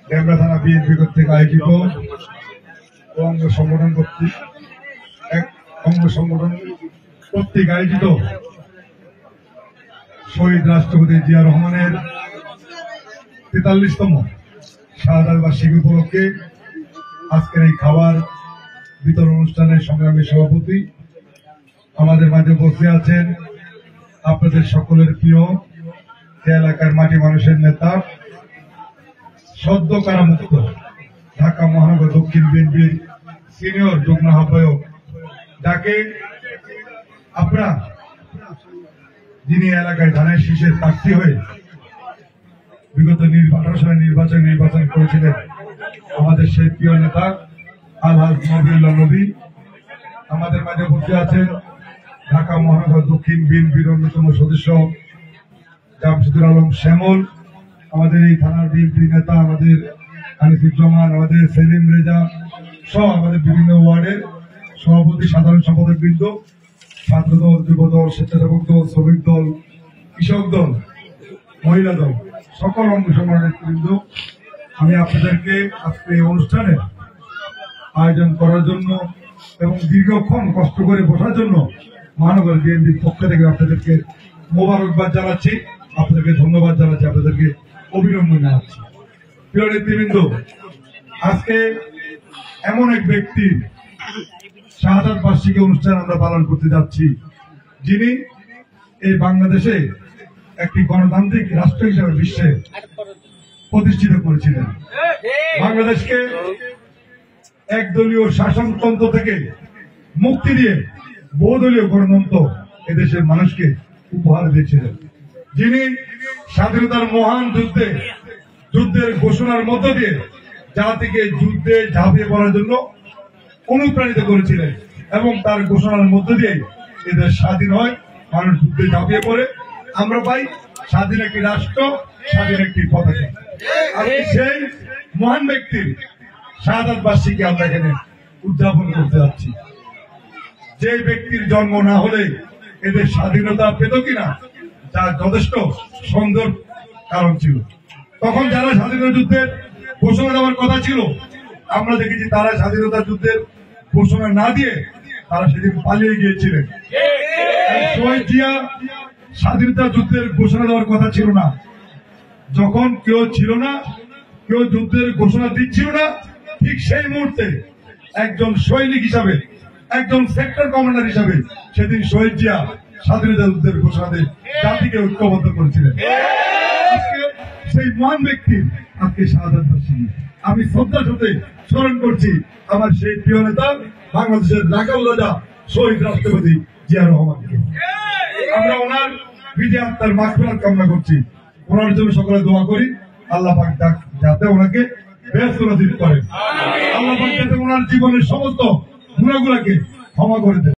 ডেমরা থানা বিএনপি কর্তৃক আয়োজিত অঙ্গ সংগঠন কর্তৃক আয়োজিত শহীদ রাষ্ট্রপতি জিয়া রহমানের ৪৩তম শাহাদাত বার্ষিকী উপলক্ষে আজকের এই খাবার বিতরণ অনুষ্ঠানের সংগ্রামী সভাপতি আমাদের মাঝে বসে আছেন আপনাদের সকলের প্রিয় এলাকার মাটি মানুষের নেতা, সদ্য কারামুক্ত ঢাকা মহানগর দক্ষিণ বিএনপির সিনিয়র যুগ্ম আহ্বায়ক, যাকে আপনারা যিনি এলাকায় ধানের শীষের প্রার্থী হয়ে বিগত 18 সালে নির্বাচন করেছিলেন, আমাদের সেই প্রিয় নেতা আলহাজ নবীউল্লাহ নবী। আমাদের মাঝে বসে আছেন ঢাকা মহানগর দক্ষিণ বিএনপির অন্যতম সদস্য জামশেদুল আলম শ্যামল, আমাদের এই থানার বিএনপি নেতা আমাদের আনিসুজ্জামান, আমাদের সেলিম রেজা সহ আমাদের বিভিন্ন ওয়ার্ডের সভাপতি, সাধারণ সম্পাদক বৃন্দ, ছাত্র দল, যুব দল, স্বেচ্ছাসেবক দল, শ্রমিক দল, কৃষক দল, মহিলা দল, সকল অঙ্গ সংগঠনের বৃন্দ, আমি আপনাদেরকে আজকে এই অনুষ্ঠানের আয়োজন করার জন্য এবং দীর্ঘক্ষণ কষ্ট করে বসার জন্য মহানগর বিএনপির পক্ষ থেকে আপনাদেরকে মোবারকবাদ জানাচ্ছি, আপনাদেরকে ধন্যবাদ জানাচ্ছি, আপনাদেরকে অভিনন্দন জানাচ্ছি। প্রিয় নেতৃবৃন্দ, আজকে এমন এক ব্যক্তি শাহাদাত বার্ষিকী অনুষ্ঠান আমরা পালন করতে যাচ্ছি, যিনি এই বাংলাদেশে একটি গণতান্ত্রিক রাষ্ট্র হিসেবে বিশ্বে প্রতিষ্ঠিত করেছিলেন। বাংলাদেশকে একদলীয় শাসনতন্ত্র থেকে মুক্তি দিয়ে বহুদলীয় গণতন্ত্র এদেশের মানুষকে উপহার দিয়েছিলেন, যিনি স্বাধীনতার মহান যুদ্ধের ঘোষণার মধ্য দিয়ে জাতিকে যুদ্ধে ঝাঁপিয়ে পড়ার জন্য অনুপ্রাণিত করেছিলেন এবং তার ঘোষণার মধ্য দিয়ে এদের স্বাধীন হয়, মানুষ যুদ্ধে ঝাঁপিয়ে পড়ে, আমরা পাই স্বাধীন একটি রাষ্ট্র, স্বাধীন একটি পতাকা। আমি সেই মহান ব্যক্তির শাহাদাত বার্ষিকী আমরা এখানে উদযাপন করতে যাচ্ছি। যে ব্যক্তির জন্ম না হলে এদের স্বাধীনতা পেত কিনা, যার যথেষ্ট সুন্দর কারণ ছিল। তখন যারা স্বাধীনতা যুদ্ধের ঘোষণা দেওয়ার কথা ছিল, আমরা দেখেছি তারা স্বাধীনতা যুদ্ধের ঘোষণা না দিয়ে তারা সেদিন পালিয়ে গিয়েছিলেন। শহীদ জিয়া স্বাধীনতা যুদ্ধের ঘোষণা দেওয়ার কথা ছিল না, যখন কেউ ছিল না, কেউ যুদ্ধের ঘোষণা দিচ্ছিল না, ঠিক সেই মুহূর্তে একজন সৈনিক হিসাবে, একজন সেক্টর কমান্ডার হিসাবে সেদিন শহীদ জিয়া স্বাধীনতা যুদ্ধের ঘোষণা দিয়ে জাতিকে ঐক্যবদ্ধ করেছিলেন। সেই মহান ব্যক্তির আজকে শাহাদাত বার্ষিকী আমি শ্রদ্ধার সাথে স্মরণ করছি আমার সেই প্রিয় নেতা বাংলাদেশের রাখাল রাজা শহীদ রাষ্ট্রপতি জিয়া রহমানকে। আমরা ওনার বিজয় আত্মার মাগফিরাত কামনা করছি, ওনার জন্য সকলে দোয়া করি, আল্লাহ পাক যাতে ওনাকে বেহেশত নসিব করেন, আল্লাহ পাক যাতে ওনার জীবনের সমস্ত গুনাহগুলোকে ক্ষমা করে দেন।